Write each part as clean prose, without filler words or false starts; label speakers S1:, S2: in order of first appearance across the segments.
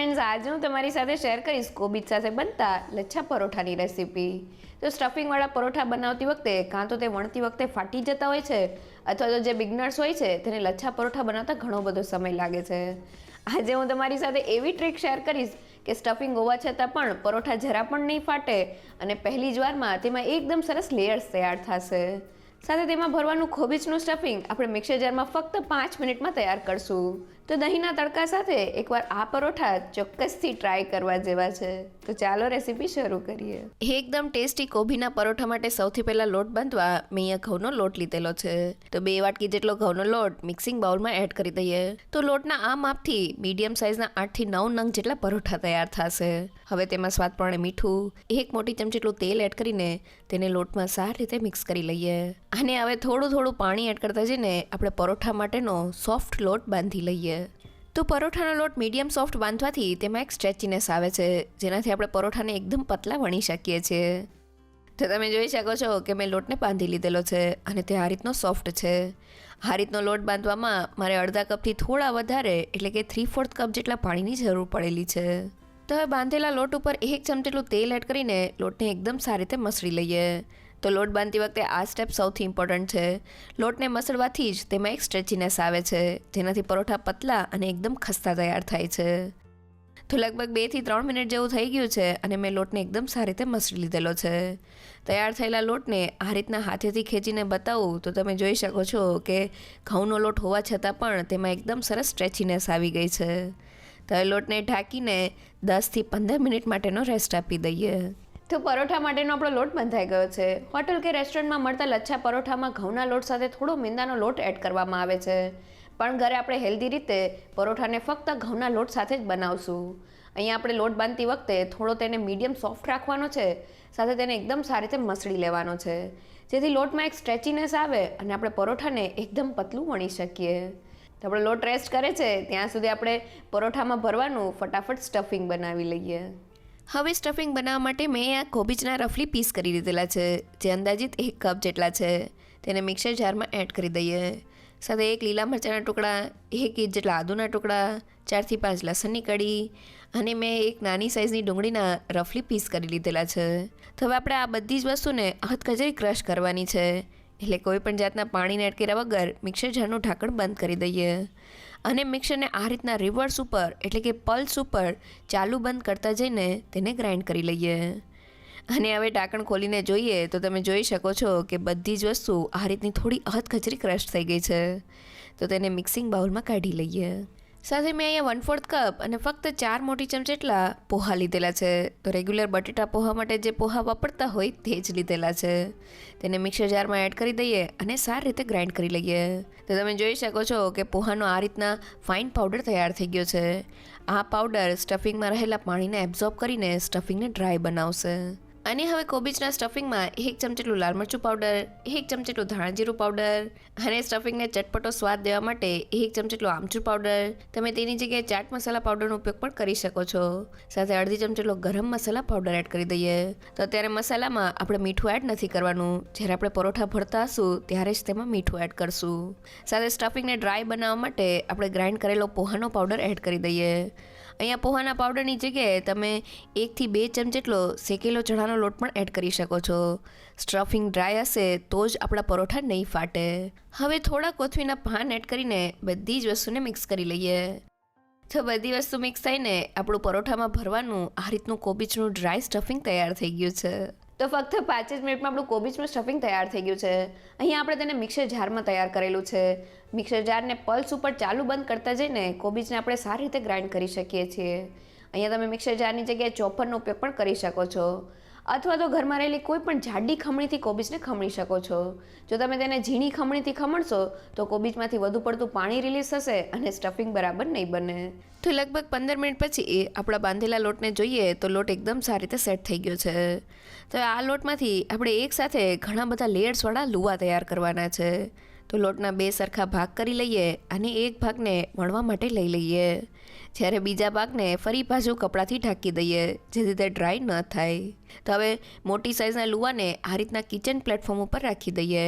S1: Friends, આજે હું તમારી સાથે શેર કરીશ કોબીજ સાથે બનતા લચ્છા પરોઠાની રેસીપી. તો સ્ટફિંગવાળા પરોઠા બનાવતી વખતે કાં તો તે વણતી વખતે ફાટી જતા હોય છે, અથવા તો જે બિગનર્સ હોય છે તેને લચ્છા પરોઠા બનાવતા ઘણો બધો સમય લાગે છે. આજે હું તમારી સાથે એવી ટ્રીક શેર કરીશ કે સ્ટફિંગ હોવા છતાં પણ પરોઠા જરા પણ નહીં ફાટે અને પહેલી જ વારમાં તેમાં એકદમ સરસ લેયર્સ તૈયાર થશે. સાથે તેમાં ભરવાનું કોબીજનું સ્ટફિંગ આપણે મિક્સર જારમાં ફક્ત 5 મિનિટમાં તૈયાર કરશું. તો દહીંના તડકા સાથે એકવાર આ પરોઠા ચોક્કસથી ટ્રાય કરવા જેવા છે. તો ચાલો રેસીપી શરૂ કરીએ. એકદમ ટેસ્ટી કોબીના પરોઠા માટે સૌથી પહેલાં લોટ બાંધવા મેં અહીંયા ઘઉંનો લોટ લીધેલો છે. તો 2 વાટકી જેટલો ઘઉંનો લોટ મિક્સિંગ બાઉલમાં એડ કરી દઈએ. તો લોટના આ માપથી મીડિયમ સાઇઝના 8 થી 9 નંગ જેટલા પરોઠા તૈયાર થશે. હવે તેમાં સ્વાદ પ્રમાણે મીઠું, 1 મોટી ચમચી જેટલું તેલ એડ કરીને તેને લોટમાં સારી રીતે મિક્સ કરી લઈએ. અને હવે થોડું પાણી એડ કરતા જઈને આપણે પરોઠા માટેનો સોફ્ટ લોટ બાંધી લઈએ. તો પરોઠાનો લોટ મીડિયમ સોફ્ટ બાંધવાથી તેમાં એક સ્ટ્રેચીનેસ આવે છે, જેનાથી આપણે પરોઠાને એકદમ પતલા વણી શકીએ છીએ. તો તમે જોઈ શકો છો કે મેં લોટને બાંધી લીધેલો છે અને તે આ રીતનો સોફ્ટ છે. આ રીતનો લોટ બાંધવામાં મારે અડધા કપથી થોડા વધારે એટલે કે 3/4 કપ જેટલા પાણીની જરૂર પડેલી છે. તો હવે બાંધેલા લોટ ઉપર 1 ચમચી જેટલું તેલ એડ કરીને લોટને એકદમ સારી રીતે મસળી લઈએ. તો લોટ બાંધતી વખતે આ સ્ટેપ સૌથી ઇમ્પોર્ટન્ટ છે. લોટને મસળવાથી જ તેમાં એક સ્ટ્રેચીનેસ આવે છે, જેનાથી પરોઠા પતલા અને એકદમ ખસ્તા તૈયાર થાય છે. તો લગભગ 2 થી 3 મિનિટ જેવું થઈ ગયું છે અને મેં લોટને એકદમ સારી રીતે મસળી લીધેલો છે. તૈયાર થયેલા લોટને આ રીતના હાથેથી ખેંચીને બતાવું તો તમે જોઈ શકો છો કે ઘઉંનો લોટ હોવા છતાં પણ તેમાં એકદમ સરસ સ્ટ્રેચીનેસ આવી ગઈ છે. તો લોટને ઢાંકીને 10 થી 15 મિનિટ માટેનો રેસ્ટ આપી દઈએ. તો પરોઠા માટેનો આપણો લોટ બંધાઈ ગયો છે. હોટલ કે રેસ્ટોરન્ટમાં મળતા લચ્છા પરોઠામાં ઘઉંના લોટ સાથે થોડો મેંદાનો લોટ એડ કરવામાં આવે છે, પણ ઘરે આપણે હેલ્ધી રીતે પરોઠાને ફક્ત ઘઉંના લોટ સાથે જ બનાવશું. અહીંયા આપણે લોટ બાંધતી વખતે થોડો તેને મીડિયમ સોફ્ટ રાખવાનો છે, સાથે તેને એકદમ સારી રીતે મસળી લેવાનો છે, જેથી લોટમાં એક સ્ટ્રેચીનેસ આવે અને આપણે પરોઠાને એકદમ પતલું વણી શકીએ. તો આપણો લોટ રેસ્ટ કરે છે ત્યાં સુધી આપણે પરોઠામાં ભરવાનું ફટાફટ સ્ટફિંગ બનાવી લઈએ. હવે સ્ટફિંગ બનાવવા માટે મેં આ કોબીજના રફલી પીસ કરી લીધેલા છે, જે અંદાજિત 1 કપ જેટલા છે. તેને મિક્સર જારમાં એડ કરી દઈએ. સાથે 1 લીલા મરચાંના ટુકડા, 1 ઇંચ જેટલા આદુના ટુકડા, 4 થી 5 લસણની કળી અને મેં 1 નાની સાઇઝની ડુંગળીના રફલી પીસ કરી લીધેલા છે. તો હવે આપણે આ બધી જ વસ્તુને હથકચરી ક્રશ કરવાની છે, એટલે કોઈ પણ જાતના પાણીને એડ કર્યા વગર મિક્સર જારનું ઢાંકણ બંધ કરી દઈએ અને મિક્સરને આ રીતના રિવર્સ ઉપર એટલે કે પલ્સ ઉપર ચાલુ બંધ કરતા જઈને તેને ગ્રાઇન્ડ કરી લઈએ. અને હવે ઢાંકણ ખોલીને જોઈએ તો તમે જોઈ શકો છો કે બધી જ વસ્તુ આ રીતની થોડી હથકચરી ક્રશ થઈ ગઈ છે. તો તેને મિક્સિંગ બાઉલમાં કાઢી લઈએ. સાથે મેં અહીંયા 1/4 કપ અને ફક્ત 4 મોટી ચમચી જેટલા પોહા લીધેલા છે. તો રેગ્યુલર બટેટા પોહા માટે જે પોહા વાપરતા હોય તે જ લીધેલા છે. તેને મિક્સર જારમાં એડ કરી દઈએ અને સારી રીતે ગ્રાઇન્ડ કરી લઈએ. તો તમે જોઈ શકો છો કે પોહાનો આ રીતના ફાઇન પાવડર તૈયાર થઈ ગયો છે. આ પાવડર સ્ટફિંગમાં રહેલા પાણીને એબ્ઝોર્બ કરીને સ્ટફિંગને ડ્રાય બનાવશે. અને હવે કોબીજના સ્ટફિંગમાં 1 ચમચી જેટલું લાલ મરચું પાવડર, 1 ચમચી જેટલું ધાણા જીરું પાવડર અને સ્ટફિંગને ચટપટો સ્વાદ દેવા માટે 1 ચમચી જેટલું આમચૂર પાવડર, તમે તેની જગ્યાએ ચાટ મસાલા પાવડરનો ઉપયોગ પણ કરી શકો છો. સાથે અડધી ચમચી જેટલો ગરમ મસાલા પાવડર એડ કરી દઈએ. તો અત્યારે મસાલામાં આપણે મીઠું એડ નથી કરવાનું, જ્યારે આપણે પરોઠા ભરતા હશું ત્યારે જ તેમાં મીઠું એડ કરશું. સાથે સ્ટફિંગને ડ્રાય બનાવવા માટે આપણે ગ્રાઇન્ડ કરેલો પોહાનો પાવડર એડ કરી દઈએ. અહીંયા પોહાના પાવડરની જગ્યાએ તમે 1 થી 2 ચમચી જેટલો શેકેલો ચણાનો લોટ પણ એડ કરી શકો છો. સ્ટફિંગ ડ્રાય હશે તો જ આપણા પરોઠા નહીં ફાટે. હવે થોડા કોથમીરના પાન એડ કરીને બધી જ વસ્તુને મિક્સ કરી લઈએ. તો બધી વસ્તુ મિક્સ થઈને આપણું પરોઠામાં ભરવાનું આ રીતનું કોબીજનું ડ્રાય સ્ટફિંગ તૈયાર થઈ ગયું છે. તો ફક્ત 5 જ મિનિટમાં આપણું કોબીજનું સ્ટફિંગ તૈયાર થઈ ગયું છે. અહીંયા આપણે તેને મિક્સર જારમાં તૈયાર કરેલું છે. મિક્સર જારને પલ્સ ઉપર ચાલુ બંધ કરતા જઈને કોબીજને આપણે સારી રીતે ગ્રાઇન્ડ કરી શકીએ છીએ. અહીંયા તમે મિક્સર જારની જગ્યાએ ચોપરનો ઉપયોગ પણ કરી શકો છો, અથવા તો ઘરમાં રહેલી કોઈ પણ જાડી ખમણીથી કોબીજને ખમણી શકો છો. જો તમે તેને ઝીણી ખમણીથી ખમણશો તો કોબીજમાંથી વધુ પડતું પાણી રિલીઝ થશે અને સ્ટફિંગ બરાબર નહીં બને. તો લગભગ 15 મિનિટ પછી આપણા બાંધેલા લોટને જોઈએ તો લોટ એકદમ સારી રીતે સેટ થઈ ગયો છે. તો આ લોટમાંથી આપણે એકસાથે ઘણા બધા લેયર્સવાળા લુવા તૈયાર કરવાના છે. તો લોટના 2 સરખા ભાગ કરી લઈએ અને એક ભાગને વણવા માટે લઈ લઈએ, જ્યારે બીજા ભાગને ફરી પાછું કપડાથી ઢાંકી દઈએ, જેથી તે ડ્રાય ન થાય. તો હવે મોટી સાઇઝના લુવાને આ રીતના કિચન પ્લેટફોર્મ ઉપર રાખી દઈએ.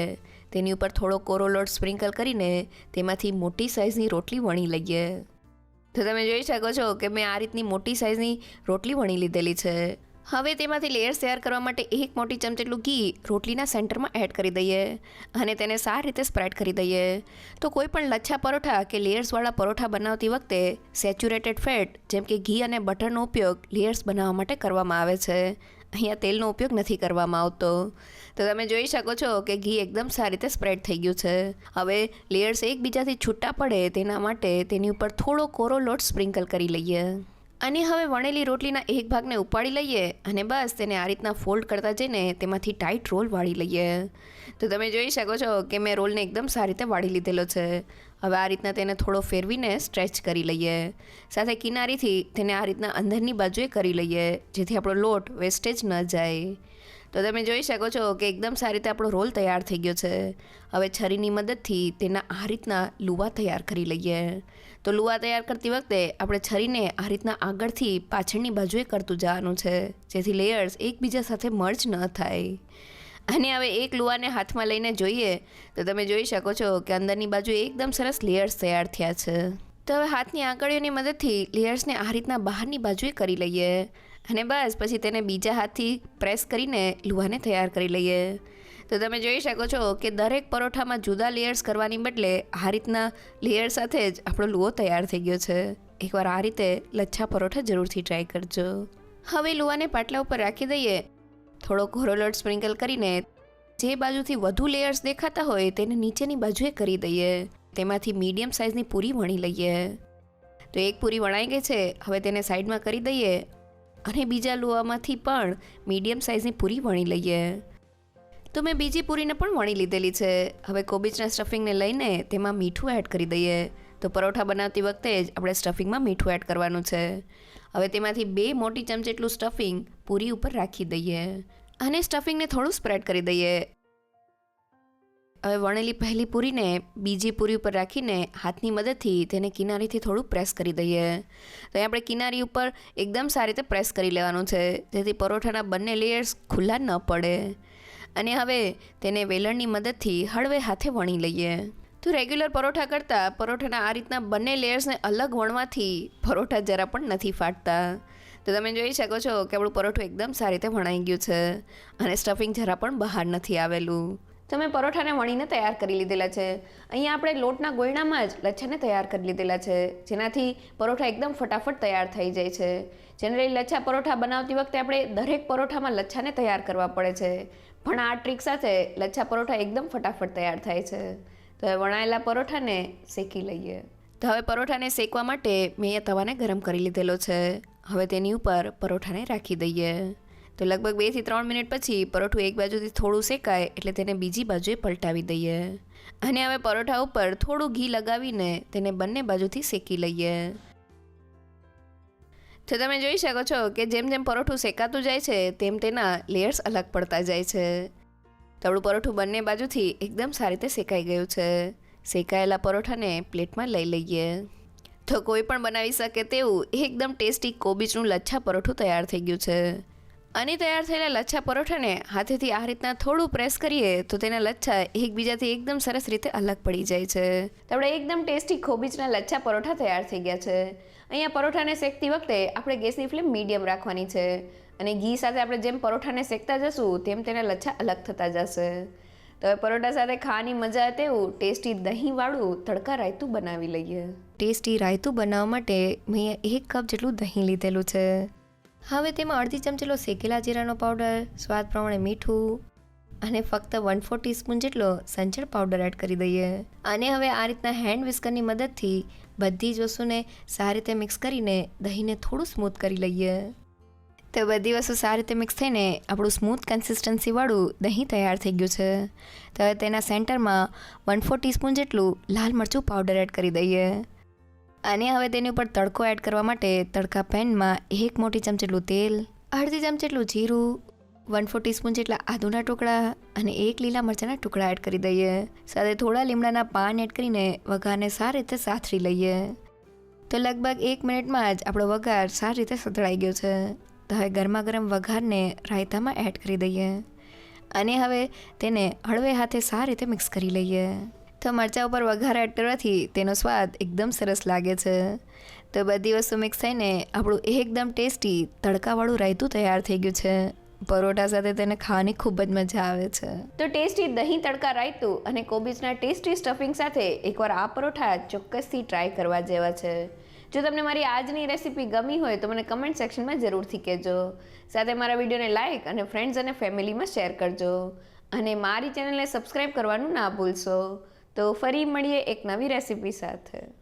S1: તેની ઉપર થોડો કોરો લોટ સ્પ્રિંકલ કરીને તેમાંથી મોટી સાઇઝની રોટલી વણી લઈએ. તો તમે જોઈ શકો છો કે મેં આ રીતની મોટી સાઇઝની રોટલી વણી લીધેલી છે. હવે તેમાંથી લેયર્સ તૈયાર કરવા માટે 1 મોટી ચમચી જેટલું ઘી રોટલીના સેન્ટરમાં એડ કરી દઈએ અને તેને સારી રીતે સ્પ્રેડ કરી દઈએ. તો કોઈ પણ લચ્છા પરોઠા કે લેયર્સવાળા પરોઠા બનાવતી વખતે સેચ્યુરેટેડ ફેટ જેમ કે ઘી અને બટરનો ઉપયોગ લેયર્સ બનાવવા માટે કરવામાં આવે છે. અહીંયા તેલનો ઉપયોગ નથી કરવામાં આવતો. તો તમે જોઈ શકો છો કે ઘી એકદમ સારી રીતે સ્પ્રેડ થઈ ગયું છે. હવે લેયર્સ એકબીજાથી છૂટા પડે તેના માટે તેની ઉપર થોડો કોરો લોટ સ્પ્રિંકલ કરી લઈએ અને હવે વણેલી રોટલીના એક ભાગને ઉપાડી લઈએ અને બસ તેને આ રીતના ફોલ્ડ કરતા જઈને તેમાંથી ટાઈટ રોલ વાળી લઈએ. તો તમે જોઈ શકો છો કે મેં રોલને એકદમ સારી રીતે વાળી લીધેલો છે. હવે આ રીતના તેને થોડો ફેરવીને સ્ટ્રેચ કરી લઈએ. સાથે કિનારીથી તેને આ રીતના અંદરની બાજુએ કરી લઈએ જેથી આપણો લોટ વેસ્ટેજ ન જાય. તો તમે જોઈ શકો છો કે એકદમ સારી રીતે આપણો રોલ તૈયાર થઈ ગયો છે. હવે છરીની મદદથી તેના આ રીતના લુવા તૈયાર કરી લઈએ. તો લુવા તૈયાર કરતી વખતે આપણે છરીને આ રીતના આગળથી પાછળની બાજુએ કરતું જવાનું છે જેથી લેયર્સ એકબીજા સાથે મર્જ ન થાય. અને હવે એક લુવાને હાથમાં લઈને જોઈએ તો તમે જોઈ શકો છો કે અંદરની બાજુ એકદમ સરસ લેયર્સ તૈયાર થયા છે. તો હવે હાથની આંગળીઓની મદદથી લેયર્સને આ રીતના બહારની બાજુએ કરી લઈએ અને બસ પછી તેને બીજા હાથથી પ્રેસ કરીને લુવાને તૈયાર કરી લઈએ. તો તમે જોઈ શકો છો કે દરેક પરોઠામાં જુદા લેયર્સ કરવાની બદલે આ રીતના લેયર સાથે જ આપણો લુવો તૈયાર થઈ ગયો છે. એકવાર આ રીતે લચ્છા પરોઠા જરૂરથી ટ્રાય કરજો. હવે લુવાને પાટલા ઉપર રાખી દઈએ. થોડો કોરો લોટ સ્પ્રિંકલ કરીને જે બાજુથી વધુ લેયર્સ દેખાતા હોય તેને નીચેની બાજુએ કરી દઈએ. તેમાંથી મીડિયમ સાઇઝની પૂરી વણી લઈએ. તો એક પૂરી વણાઈ ગઈ છે. હવે તેને સાઈડમાં કરી દઈએ અને બીજા લુવામાંથી પણ મીડિયમ સાઇઝની પૂરી વણી લઈએ. તો મેં બીજી પૂરીને પણ વણી લીધેલી છે. હવે કોબીજના સ્ટફિંગને લઈને તેમાં મીઠું એડ કરી દઈએ. તો પરોઠા બનાવતી વખતે જ આપણે સ્ટફિંગમાં મીઠું એડ કરવાનું છે. હવે તેમાંથી 2 મોટી ચમચી જેટલું સ્ટફિંગ પૂરી ઉપર રાખી દઈએ અને સ્ટફિંગને થોડું સ્પ્રેડ કરી દઈએ. હવે વણેલી પહેલી પૂરીને બીજી પૂરી ઉપર રાખીને હાથની મદદથી તેને કિનારીથી થોડું પ્રેસ કરી દઈએ. તો અહીં આપણે કિનારી ઉપર એકદમ સારી રીતે પ્રેસ કરી લેવાનું છે જેથી પરોઠાના બંને લેયર્સ ખુલ્લા ન પડે. અને હવે તેને વેલણની મદદથી હળવે હાથે વણી લઈએ. તો રેગ્યુલર પરોઠા કરતાં પરોઠાના આ રીતના બંને લેયર્સને અલગ વણવાથી પરોઠા જરા પણ નથી ફાટતા. તો તમે જોઈ શકો છો કે આપણું પરોઠું એકદમ સારી રીતે વણાઈ ગયું છે અને સ્ટફિંગ જરા પણ બહાર નથી આવેલું. તો મેં પરોઠાને વણીને તૈયાર કરી લીધેલા છે. અહીંયા આપણે લોટના ગોળણામાં જ લચ્છાને તૈયાર કરી લીધેલા છે જેનાથી પરોઠા એકદમ ફટાફટ તૈયાર થઈ જાય છે. જનરલી લચ્છા પરોઠા બનાવતી વખતે આપણે દરેક પરોઠામાં લચ્છાને તૈયાર કરવા પડે છે પણ આ ટ્રીક સાથે લચ્છા પરોઠા એકદમ ફટાફટ તૈયાર થાય છે. તો હવે વણાયેલા પરોઠાને શેકી લઈએ. તો હવે પરોઠાને શેકવા માટે મેં અહીંયા તવાને ગરમ કરી લીધેલો છે. હવે તેની ઉપર પરોઠાને રાખી દઈએ. તો લગભગ 2 થી 3 મિનિટ પછી પરોઠું એક બાજુથી થોડું શેકાય એટલે તેને બીજી બાજુએ પલટાવી દઈએ અને હવે પરોઠા ઉપર થોડું ઘી લગાવીને તેને બંને બાજુથી શેકી લઈએ. તો તમે જોઈ શકો છો કે જેમ જેમ પરોઠું શેકાતું જાય છે તેમ તેના લેયર્સ અલગ પડતા જાય છે. તો આપણું પરોઠું બંને બાજુથી એકદમ સારી રીતે શેકાઈ ગયું છે. શેકાયેલા પરોઠાને પ્લેટમાં લઈ લઈએ. તો કોઈ પણ બનાવી શકે તેવું એકદમ ટેસ્ટી કોબીજનું લચ્છા પરોઠું તૈયાર થઈ ગયું છે. અને તૈયાર થયેલા લચ્છા પરોઠાને હાથેથી આ રીતના થોડું પ્રેસ કરીએ તો તેના લચ્છા એકબીજાથી એકદમ સરસ રીતે અલગ પડી જાય છે. તો આપણે એકદમ ટેસ્ટી કોબીજના લચ્છા પરોઠા તૈયાર થઈ ગયા છે. અહીંયા પરોઠાને શેકતી વખતે આપણે ગેસની ફ્લેમ મીડિયમ રાખવાની છે અને ઘી સાથે આપણે જેમ પરોઠાને શેકતા જશું તેમ તેના લચ્છા અલગ થતા જશે. તો હવે પરોઠા સાથે ખાવાની મજા આવે તેવું ટેસ્ટી દહીંવાળું તડકા રાયતું બનાવી લઈએ. ટેસ્ટી રાયતું બનાવવા માટે મેં 1 કપ જેટલું દહીં લીધેલું છે. હવે તેમાં અડધી ચમચી જેટલો શેકેલા જીરાનો પાવડર, સ્વાદ પ્રમાણે મીઠું અને ફક્ત 1/4 ટીસ્પૂન જેટલો સંચળ પાવડર એડ કરી દઈએ. અને હવે આ રીતના હેન્ડ વિસ્કરની મદદથી બધી જ વસ્તુને સારી રીતે મિક્સ કરીને દહીંને થોડું સ્મૂથ કરી લઈએ. તો બધી વસ્તુ સારી રીતે મિક્સ થઈને આપણું સ્મૂથ કન્સિસ્ટન્સીવાળું દહીં તૈયાર થઈ ગયું છે. તો હવે તેના સેન્ટરમાં 1/4 ટીસ્પૂન જેટલું લાલ મરચું પાવડર એડ કરી દઈએ. અને હવે તેની ઉપર તડકો એડ કરવા માટે તડકા પેનમાં 1 મોટી ચમચી જેટલું તેલ, અડધી ચમચી જેટલું જીરું, 1/4 ટીસ્પૂન જેટલા આદુના ટુકડા અને 1 લીલા મરચાંના ટુકડા એડ કરી દઈએ. સાથે થોડા લીમડાના પાન એડ કરીને વઘારને સારી રીતે સાતરી લઈએ. તો લગભગ 1 મિનિટમાં જ આપણો વઘાર સારી રીતે સતળાઈ ગયો છે. તો હવે ગરમા ગરમ વઘારને રાયતામાં એડ કરી દઈએ અને હવે તેને હળવે હાથે સારી રીતે મિક્સ કરી લઈએ. તો મરચાં ઉપર વઘાર એડ કરવાથી તેનો સ્વાદ એકદમ સરસ લાગે છે. તો બધી વસ્તુ મિક્સ થઈને આપણું એકદમ ટેસ્ટી તડકાવાળું રાયતું તૈયાર થઈ ગયું છે. પરોઠા સાથે તેને ખાવાની ખૂબ જ મજા આવે છે. તો ટેસ્ટી દહીં તડકા રાયતું અને કોબીજના ટેસ્ટી સ્ટફિંગ સાથે એકવાર આ પરોઠા ચોક્કસથી ટ્રાય કરવા જેવા છે. જો તમને મારી આજની રેસીપી ગમી હોય તો મને કમેન્ટ સેક્શનમાં જરૂરથી કહેજો. સાથે મારા વિડીયોને લાઇક અને ફ્રેન્ડ્સ અને ફેમિલીમાં શેર કરજો. અને મારી ચેનલને સબસ્ક્રાઈબ કરવાનું ના ભૂલશો. તો ફરી મળીએ એક નવી રેસીપી સાથે.